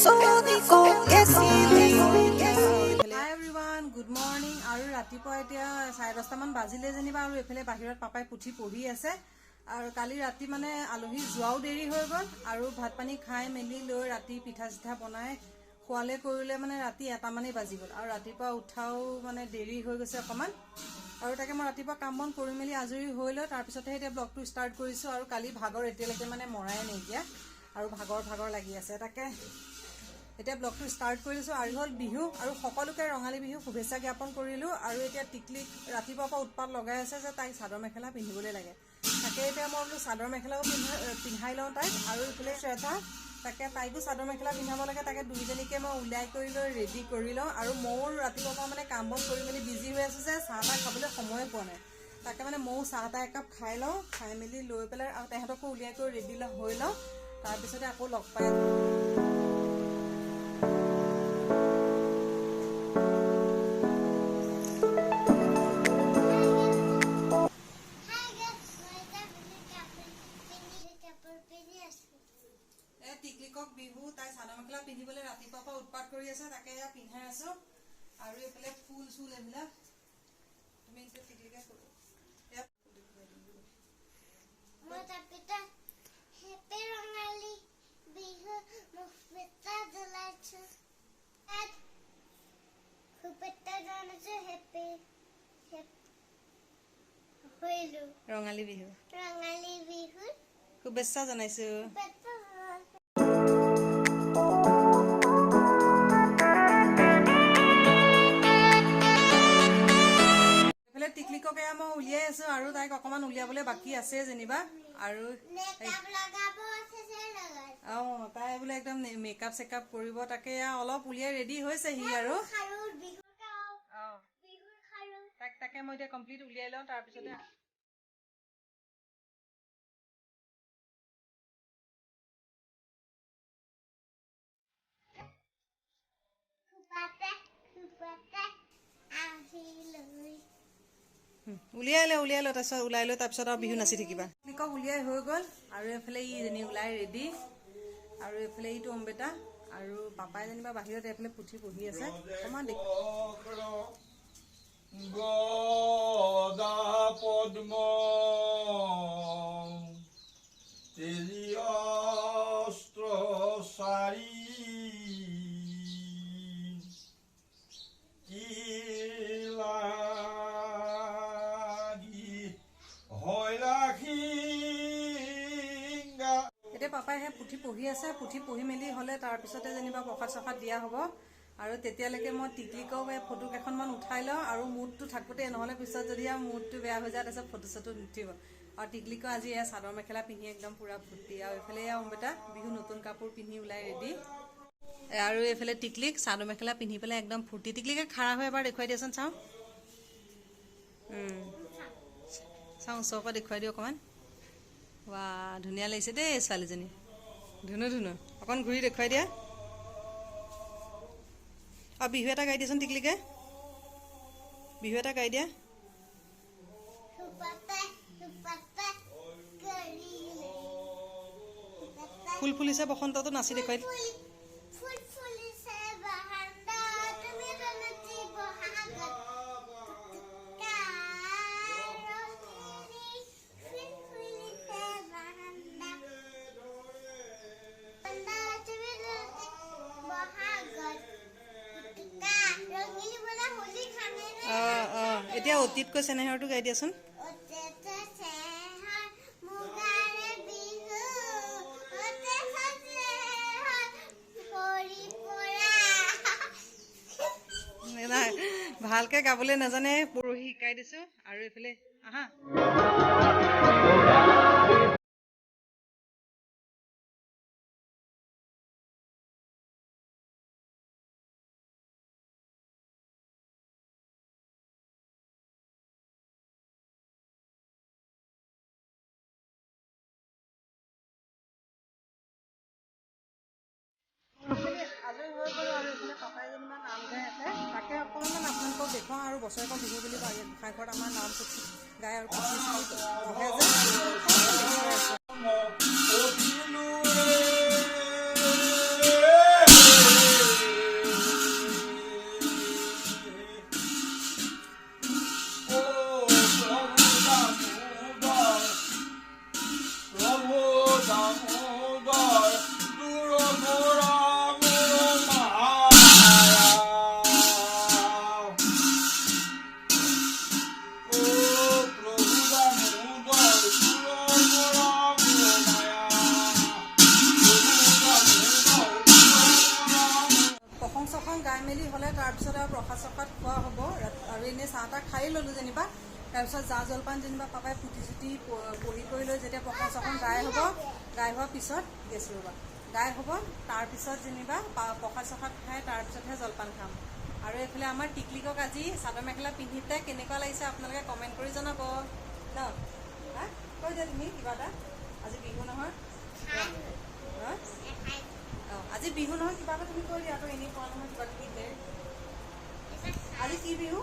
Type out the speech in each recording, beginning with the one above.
sónico que Hi everyone, good morning. আৰু ৰাতিপুৱা এতিয়া 10:30 মান বাজিলে যেনিবা আৰু এফালে বাহিৰত পাপাই পুঠি পঢ়ি আছে আৰু কালি ৰাতি মানে আলহী যোৱাও দেৰি হৈ গ'ল আৰু ভাত পানী খাই মেলি লৈ ৰাতি পিঠা চিঠা বনাই খোৱালে কৰিলে মানে ৰাতি 1টা মানেই বাজি গ'ল আৰু ৰাতিপুৱা উঠাও মানে দেৰি হৈ গৈছে অকমান আৰু তাকে মই ৰাতিপুৱা কাম বন কৰি মেলি আজৰি হৈ লৈ তাৰ পিছতহে এতিয়া ব্লগটো ষ্টাৰ্ট কৰিছো আৰু কালি ভাগৰ এতিয়ালৈকে মানে মৰাই নাই এতিয়া আৰু ভাগৰ লাগি আছে তাকে এতিয়া ব্লগটো ষ্টাৰ্ট কৰিছো আৰু হল বিহু আৰু সকলোকে ৰঙালী বিহু শুভেচ্ছা জ্ঞাপন কৰিলো আৰু এতিয়া টিকলিক ৰাতিপুৱাৰ পৰা উৎপাত লগাই আছে যে তাই চাদৰ মেখেলা পিন্ধিবলৈ লাগে তাকে এতিয়া মই বোলো চাদৰ মেখেলাও পিন্ধাই লওঁ তাইক আৰু ইফালে শ্ৰেতা তাকে তাইকো চাদৰ মেখেলা পিন্ধাব লাগে তাকে দুইজনীকে মই উলিয়াই কৰি লৈ ৰেডি কৰি লওঁ আৰু ময়ো ৰাতিপুৱাৰ পৰা মানে কাম বন কৰি মেলি বিজি হৈ আছো যে চাহ তাহ খাবলৈ সময়ে পোৱা নাই তাকে মানে ময়ো চাহ তাহ একাপ খাই লওঁ খাই মেলি লৈ পেলাই আৰু তেহেঁতকো উলিয়াই কৰি ৰেডি হৈ লওঁ তাৰপিছতে আকৌ লগ পাই টিকলিকক বিহু তাই চাদৰ মেখেলা পিন্ধিবলৈ ৰাতিপুৱাৰ পৰা উৎপাত কৰি আছে তাকে এয়া পিন্ধাই আছো আৰু এইফালে ফুল চুল এইবিলাক তুমি টিকলিকে কৰো ৰঙালী বিহু শুভেচ্ছা জনাইছো টিকলিকক এয়া মই উলিয়াই আছো আৰু তাইক অকমান উলিয়াবলৈ বাকী আছে যেনিবা আৰু তাই বোলে একদম মেকআপ চেকআপ কৰিব তাকে এয়া অলপ উলিয়াই ৰেডি হৈছে সি আৰু তাকে মই এতিয়া কমপ্লিট উলিয়াই লওঁ তাৰপিছতে উলিয়াই ল তাৰপিছত ওলাই লৈ তাৰপিছত আৰু বিহু নাচি থাকিবা টিকলিকক উলিয়াই হৈ গ'ল আৰু এইফালে ইজনী ওলাই ৰেডি আৰু এইফালে ইটো অম্বেটা আৰু পাপাই যেনিবা বাহিৰত এইফালে পুঠি পঢ়ি আছে অকণমান দেখি গদা পদ্ম অস্ত্ৰ চাৰি এতিয়া পাপাই সেই পুথি পঢ়ি আছে পুথি পঢ়ি মেলি হ'লে তাৰপিছতে যেনিবা প্ৰসাদ চসাদ দিয়া হ'ব আৰু তেতিয়ালৈকে মই টিকলিকক ফটো কেইখনমান উঠাই লওঁ আৰু মুডটো থাকোঁতে নহ'লে পিছত যদি আৰু মুডটো বেয়া হৈ যায় তাৰপিছত ফটো চটো নুঠিব আৰু টিকলিকো আজি এয়া চাদৰ মেখেলা পিন্ধি একদম পুৰা ফূৰ্তি আৰু এইফালে এয়া অম্বেটা বিহু নতুন কাপোৰ পিন্ধি ওলাই ৰেডি আৰু এইফালে টিকলিক চাদৰ মেখেলা পিন্ধি পেলাই একদম ফূৰ্তি টিকলিকে খাৰা হৈ এবাৰ দেখুৱাই দিয়াচোন চাওঁ ওচৰৰ পৰা দেখুৱাই দিওঁ অকণমান ৱা ধুনীয়া লাগিছে দেই ছোৱালীজনী ধুনু অকণ ঘূৰি দেখুৱাই দিয়া আৰু বিহু এটা গাই দিয়াচোন টিকলিকে বিহু এটা গাই দিয়া ফুল ফুলিছে বসন্তটো নাচি দেখুৱাই এতিয়া অতীতকৈ চেনেহৰটো গাই দিয়াচোন নাই ভালকে গাবলৈ নাজানে পৰহি শিকাই দিছো আৰু এইফালে আহা আজৰি হৈ গ'লো আৰু এইফালে পাপাই যেনিবা নাম গাই আছে তাকে অকণমান আপোনালোকক দেখুৱাওঁ আৰু বছৰেকৰ বিহু বুলি গোঁসাই ঘৰত আমাৰ নাম গাই আৰু পঢ়ে যে মেলি হ'লে তাৰপিছত আৰু প্ৰসাদ চসাদ খোৱা হ'ব আৰু এনেই চাহ তাহ খাই ল'লোঁ যেনিবা। তাৰপিছত জা জলপান যেনিবা পাপাই পুতি চুটি পঢ়ি কৰি লৈ যেতিয়া প্ৰসাদ চসাদ গাই হোৱাৰ পিছত গেছোঁ ৰ'বা গাই হ'ব তাৰপিছত যেনিবা প্ৰসাদ চসাদ খাই তাৰপিছতহে জলপান খাম। আৰু এইফালে আমাৰ টিকলিকক আজি চাদৰ মেখেলা পিন্ধিতে কেনেকুৱা লাগিছে আপোনালোকে কমেণ্ট কৰি জনাব ন। হা কৈ দিয়া তুমি কিবা এটা, আজি বিহু নহয়। আজি বিহু নহয় কিবা এটা তুমি কৈ দিয়া আকৌ, এনেই কোৱা নহয় কিবা কিবি দে। আজি কি বিহু?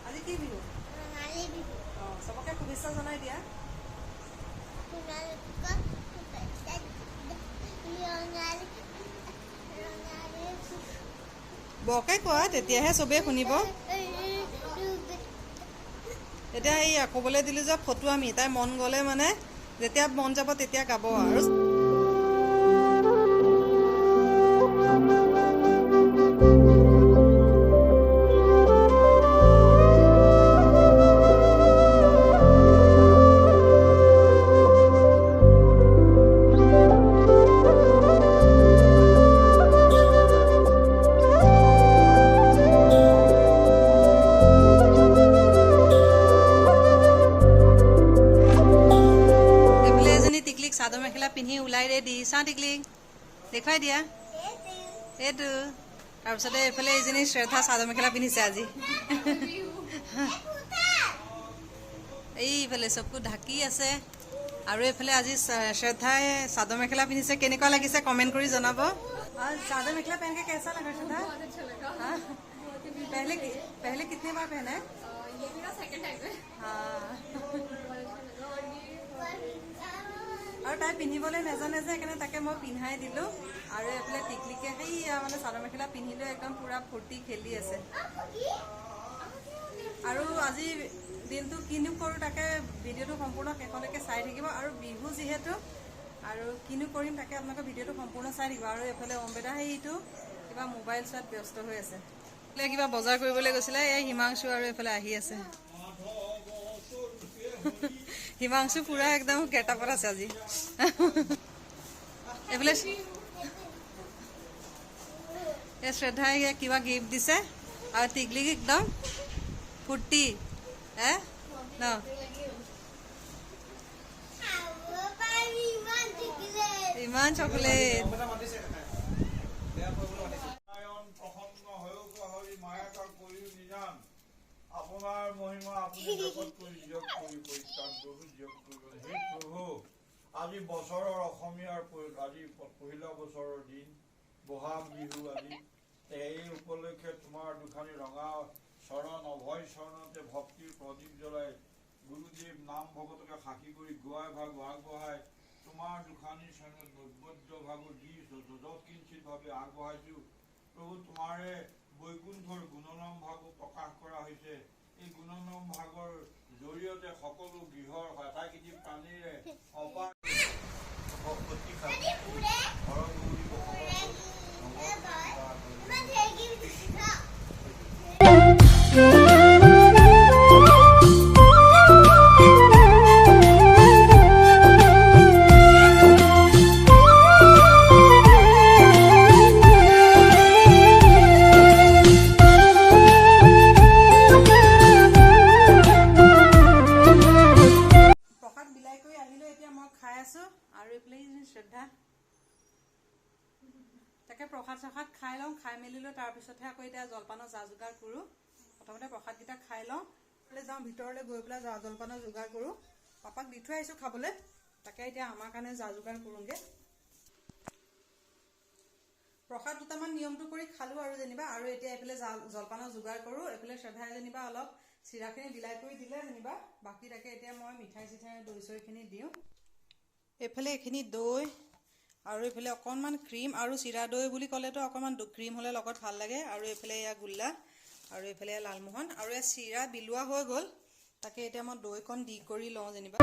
আজি কি বিহু? অঁ চবকে শুভেচ্ছা জনাই দিয়া। বৰকে কোৱা তেতিয়াহে চবেই শুনিব। এতিয়া এই ক'বলৈ দিলোঁ যে ফটো আমি তাই মন গ'লে মানে যেতিয়া মন যাব তেতিয়া গাব আৰু। চাদৰ মেখেলা পিন্ধি ওলাই ৰেডি। চাওঁ টিকলিক দেখুৱাই দিয়া এইটো। তাৰপিছতে এইফালে এইজনী শ্ৰদ্ধা চাদৰ মেখেলা পিন্ধিছে আজি। এইফালে চবকো ঢাকি আছে আৰু এইফালে আজি শ্ৰদ্ধাই চাদৰ মেখেলা পিন্ধিছে। কেনেকুৱা লাগিছে কমেণ্ট কৰি জনাব। चादर मेखला पहन के कैसा लगा श्रद्धा? पहले कितने बार पहना है? ये मेरा सेकंड टाइम है। और ताई पिन्हिबले नाजाने जे সেইকাৰণে তাকে মই পিন্ধাই দিলোঁ। আৰু এফালে টিকলিকে সেই মানে চাদৰ মেখেলা পিন্ধিলৈ একদম পুৰা ফূৰ্তি খেলি আছে। আৰু আজি দিনটো কিনো কৰোঁ তাকে ভিডিঅ'টো সম্পূৰ্ণ শেষলৈকে চাই থাকিব। আৰু বিহু যিহেতু আৰু কিনো কৰিম তাকে আপোনালোকে ভিডিঅ'টো সম্পূৰ্ণ চাই থাকিব। আৰু এফালে অম্বেদা সেইটো কিবা মোবাইল চোৱাত ব্যস্ত হৈ আছে। এফালে কিবা বজাৰ কৰিবলৈ গৈছিলে। এই হিমাংশু আৰু এফালে আহি আছে। হিমাংশু পুৰা একদম গেটাপত আছে আজি। এইফালে এই শ্ৰদ্ধাই কিবা গিফ্ট দিছে আৰু টিকলিক একদম ফূৰ্তি ন। ইমান চকলেট আপোনাৰ মহিমা আপুনি জগত কৰি যোগ কৰি পৰিত্ৰাণ প্ৰভু যোগ কৰিব। হে প্ৰভু, আজি বছৰৰ অসমীয়াৰ আজি পহিলা বছৰৰ দিন বহাগ বিহু আজি এই উপলক্ষে তোমাৰ দুখানি ৰঙা চৰণ অভয় চৰণতে ভক্তিৰ প্ৰদীপ জ্বলাই গুৰুদেৱ নাম ভগতকে সাক্ষী কৰি গোৱাই ভাগ আগবঢ়াই তোমাৰ দুখানি চৰণত নৈবদ্য ভাগো দি যত কিঞ্চিতভাৱে আগবঢ়াইছো। প্ৰভু তোমাৰে বৈকুণ্ঠৰ গুণনাম ভাগো প্ৰকাশ কৰা হৈছে। এই গুণনাম ভাগৰ জৰিয়তে সকলো গৃহৰ আটাইকেইটি প্ৰাণীৰে অপাৰ তাকে প্ৰসাদ চসাদ খাই লওঁ। খাই মেলি লৈ তাৰপিছতহে আকৌ এতিয়া জলপানৰ যা যোগাৰ কৰোঁ। প্ৰথমতে প্ৰসাদকেইটা খাই লওঁ, যাওঁ ভিতৰলৈ গৈ পেলাই যা জলপানৰ যোগাৰ কৰোঁ। পাপাক দি থৈ আহিছোঁ খাবলৈ। তাকে এতিয়া আমাৰ কাৰণে যা যোগাৰ কৰোঁগৈ। প্ৰসাদ দুটামান নিয়মটো কৰি খালোঁ আৰু যেনিবা। আৰু এতিয়া এইফালে জলপানৰ যোগাৰ কৰোঁ। এইফালে শ্ৰদ্ধাই যেনিবা অলপ চিৰাখিনি বিলাই কৰি দিলে যেনিবা। বাকী তাকে এতিয়া মই মিঠাই চিঠাই দৈ চৈখিনি দিওঁ। এইফালে এইখিনি দৈ আৰু এইফালে অকণমান ক্ৰীম আৰু চিৰা দৈ বুলি ক'লেতো অকণমান ক্ৰীম হ'লে লগত ভাল লাগে। আৰু এইফালে এয়া গোল্লা আৰু এইফালে লালমোহন আৰু এয়া চিৰা বিলোৱা হৈ গ'ল। তাকে এতিয়া মই দৈকণ দি কৰি লওঁ যেনিবা।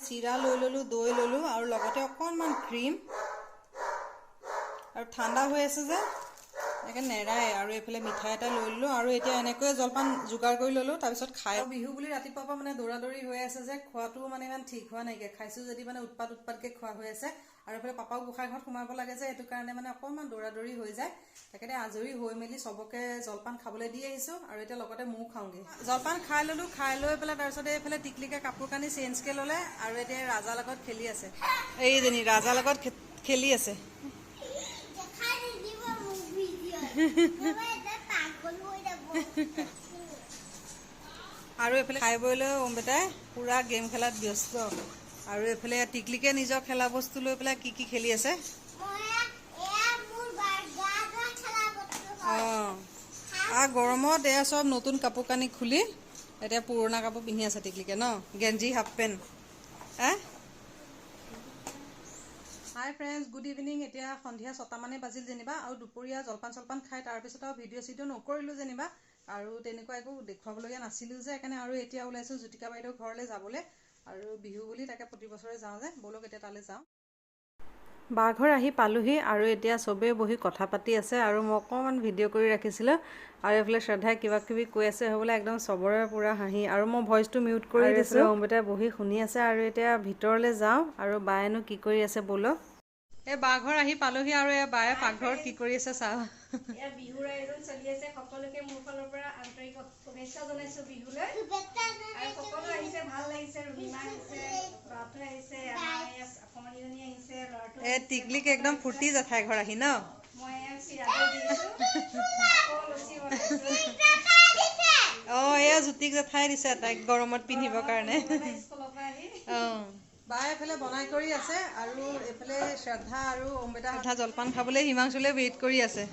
চিৰা লৈ ল'লোঁ, দৈ ল'লোঁ আৰু লগতে অকণমান ক্ৰীম। আৰু ঠাণ্ডা হৈ আছে যে এনেকৈ নেৰাই আৰু এইফালে মিঠাই এটা লৈ ল'লোঁ আৰু এতিয়া এনেকৈ জলপান যোগাৰ কৰি ল'লোঁ তাৰপিছত খাই বিহু বুলি ৰাতিপুৱাৰ পৰা মানে দৌৰা দৌৰি হৈ আছে যে খোৱাটো মানে ইমান ঠিক হোৱা নাইকিয়া খাইছোঁ যদি মানে উৎপাতকৈ খোৱা হৈ আছে আৰু এইফালে পাপাও গোঁসাই ঘৰত সোমাব লাগে যে এইটো কাৰণে মানে অকণমান দৌৰা দৌৰি হৈ যায় তাকে আজৰি হৈ মেলি চবকে জলপান খাবলৈ দি আহিছোঁ আৰু এতিয়া লগতে ময়ো খাওঁগৈ জলপান খাই ল'লোঁ খাই লৈ পেলাই তাৰপিছতে এইফালে টিকলিকে কাপোৰ কানি চেঞ্জকৈ ল'লে আৰু এতিয়া ৰাজাৰ লগত খেলি আছে এইজনী ৰাজাৰ লগত খেলি আছে আৰু এইফালে খাই বৈ লৈ ওম বেটাই পুৰা গেম খেলাত ব্যস্ত আৰু এইফালে টিকলিকে নিজৰ খেলা বস্তু লৈ পেলাই কি খেলি আছে গৰমত এয়া চব নতুন কাপোৰ কানি খুলি এতিয়া পুৰণা কাপোৰ পিন্ধি আছে টিকলিকে ন গেঞ্জি হাফ পেণ্ট হাই ফ্ৰেণ্ডছ গুড ইভিনিং এতিয়া সন্ধিয়া 6টা মানে বাজিল যেনিবা আৰু দুপৰীয়া জলপান চলপান খাই তাৰপিছত আৰু ভিডিঅ' চিডিঅ' নকৰিলোঁ যেনিবা আৰু তেনেকুৱা একো দেখুৱাবলগীয়া নাছিলোঁ যে সেইকাৰণে আৰু এতিয়া ওলাইছোঁ জ্যোতিকা বাইদেউ ঘৰলৈ যাবলৈ আৰু বিহু বুলি তাকে প্ৰতি বছৰে যাওঁ যে ব'লক এতিয়া তালৈ যাওঁ বাঘৰ আহি পালোহি আৰু এতিয়া চবেই বহি কথা পাতি আছে আৰু মই অকণমান ভিডিঅ' কৰি ৰাখিছিলোঁ আৰু এইফালে শ্ৰদ্ধাই কিবা কিবি কৈ আছে হ'বলৈ একদম চবৰে পূৰা হাঁহি আৰু মই ভইচটো মিউট কৰি দিছোঁ অমৃতাই বহি শুনি আছে আৰু এতিয়া ভিতৰলৈ যাওঁ আৰু বায়েনো কি কৰি আছে ব'লক এই বাঘৰ আহি পালোহি আৰু এই বায়ে পাকঘৰত কি কৰি আছে চাওঁ বিহুৰ আয়োজন চলি আছে সকলোকে মোৰ ফালৰ পৰা আন্তৰিক শুভেচ্ছা জনাইছো বিহুলৈ আৰু সকলো আহিছে ভাল লাগিছে ৰুমিমা আহিছে ল'ৰাটো আহিছে অকমানিজনী আহিছে ল'ৰাটো এই টিকলিক একদম ফূৰ্তি জেঠাই ঘৰ আহি ন মই চিৰাদৈ দিছো আকৌ লুচি বনাইছো এয়া জ্যোতিক জেঠাই দিছে তাইক গৰমত পিন্ধিবৰ কাৰণে স্কুলৰ পৰা আহি বায়ে এইফালে বনাই কৰি আছে আৰু এইফালে শ্ৰদ্ধা আৰু অমৃতা জলপান খাবলৈ হিমাংশুলৈ ৱেইট কৰি আছে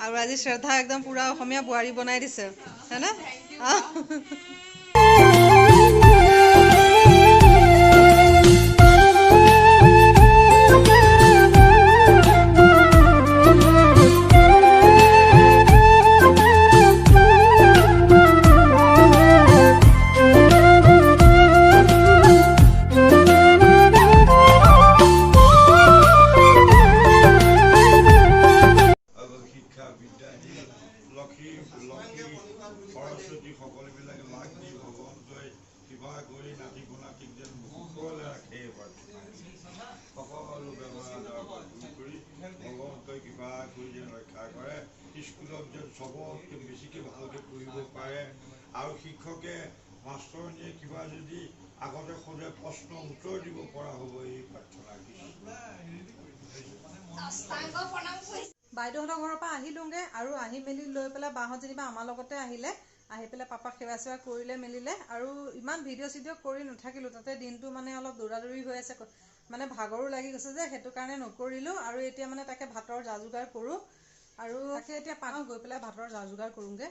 আৰু আজি শ্ৰদ্ধা একদম পুৰা অসমীয়া বোৱাৰী বনাই দিছে হয়নে সৰস্বতী সকলোবিলাক লাগ দি ভগৱন্তই কিবা কৰি নাতি গুণাতিক যেন সকলোৱে ৰাখে সকলো বেমাৰ আজাৰ দূৰ কৰি ভগৱন্তই কিবা কৰি যেন ৰক্ষা কৰে স্কুলত যেন চবতকৈ বেছিকৈ ভালকৈ পঢ়িব পাৰে আৰু শিক্ষকে মাষ্টৰণীয়ে কিবা যদি আগতে সোধে প্ৰশ্ন উত্তৰ দিব পৰা হ'ব এই প্ৰাৰ্থনা বাইদেউহঁতৰ ঘৰৰ পৰা আহিলোঁগৈ আৰু আহি মেলি লৈ পেলাই বাহঁত যেনিবা আমাৰ লগতে আহিলে আহি পেলাই পাপাক সেৱা চেৱা কৰিলে মেলিলে আৰু ইমান ভিডিঅ' চিডিঅ' কৰি নাথাকিলোঁ তাতে দিনটো মানে অলপ দৌৰা দৌৰি হৈ আছে মানে ভাগৰো লাগি গৈছে যে সেইটো কাৰণে নকৰিলোঁ আৰু এতিয়া মানে তাকে ভাতৰ যা যোগাৰ কৰোঁ আৰু তাকে এতিয়া পাওঁ গৈ পেলাই ভাতৰ যা যোগাৰ কৰোঁগৈ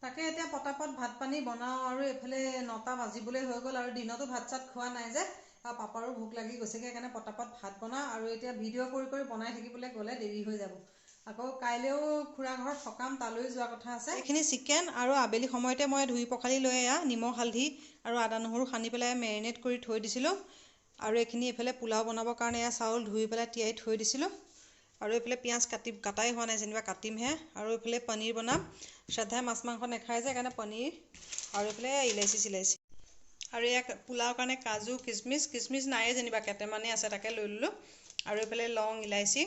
তাকে এতিয়া পটাপট ভাত পানী বনাওঁ আৰু এইফালে 9টা বাজিবলৈ হৈ গ'ল আৰু দিনতো ভাত চাত খোৱা নাই যে আৰু পাপাৰো ভোক লাগি গৈছেগৈ সেইকাৰণে পটাপট ভাত বনাওঁ আৰু এতিয়া ভিডিঅ' কৰি বনাই থাকিবলৈ গ'লে দেৰি হৈ যাব আকৌ কাইলৈও খুৰা ঘৰত সকাম তালৈ যোৱা কথা আছে এইখিনি চিকেন আৰু আবেলি সময়তে মই ধুই পখালি লৈ নিমখ হালধি আৰু আদা নহৰু সানি পেলাই মেৰিনেট কৰি থৈ দিছিলোঁ আৰু এইখিনি এইফালে পোলাও বনাবৰ কাৰণে চাউল ধুই পেলাই তিয়াই থৈ দিছিলোঁ আৰু এইফালে পিঁয়াজ কাটাই হোৱা নাই যেনিবা কাটিমহে আৰু এইফালে পনীৰ বনাম শ্ৰদ্ধাই মাছ মাংস নাখায় যে সেইকাৰণে পনীৰ আৰু এইফালে ইলাচি চিলাইচি আৰু ইয়াক পোলাওৰ কাৰণে কাজু কিচমিচ নায়ে যেনিবা কেইটামানেই আছে তাকে লৈ ল'লোঁ আৰু এইফালে লং ইলাচি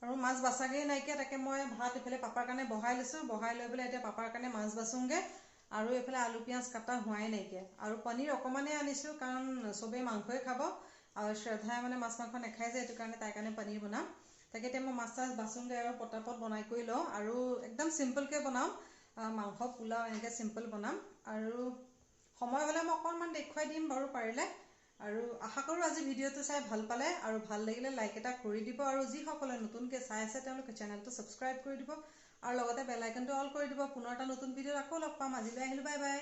আৰু মাছ বাচাগেই নাইকিয়া তাকে মই ভাত এইফালে পাপাৰ কাৰণে বহাই লৈছোঁ বহাই লৈ পেলাই এতিয়া পাপাৰ কাৰণে মাছ বাচোঁগৈ আৰু এইফালে আলু পিঁয়াজ কাটা হোৱাই নাইকিয়া আৰু পনীৰ অকণমানেই আনিছোঁ কাৰণ চবেই মাংসই খাব আৰু শ্ৰদ্ধাই মানে মাছ মাংস নাখায় যে সেইটো কাৰণে তাইৰ কাৰণে পনীৰ বনাম তাকে এতিয়া মই মাছ চাছ বাচোঁগৈ আৰু পটাপট বনাই কৰি লওঁ আৰু একদম চিম্পলকৈ বনাম মাংস পোলাও এনেকৈ চিম্পল বনাম আৰু সময় হ'লে মই অকণমান দেখুৱাই দিম বাৰু পাৰিলে আৰু আশা কৰোঁ আজি ভিডিঅ'টো চাই ভাল পালে আৰু ভাল লাগিলে লাইক এটা কৰি দিব আৰু যিসকলে নতুনকৈ চাই আছে তেওঁলোকে চেনেলটো ছাবস্ক্ৰাইব কৰি দিব আৰু লগতে বেল আইকনটো অল কৰি দিব পুনৰ এটা নতুন ভিডিঅ'ত আকৌ লগ পাম আজিলৈ আহিলোঁ বাই বাই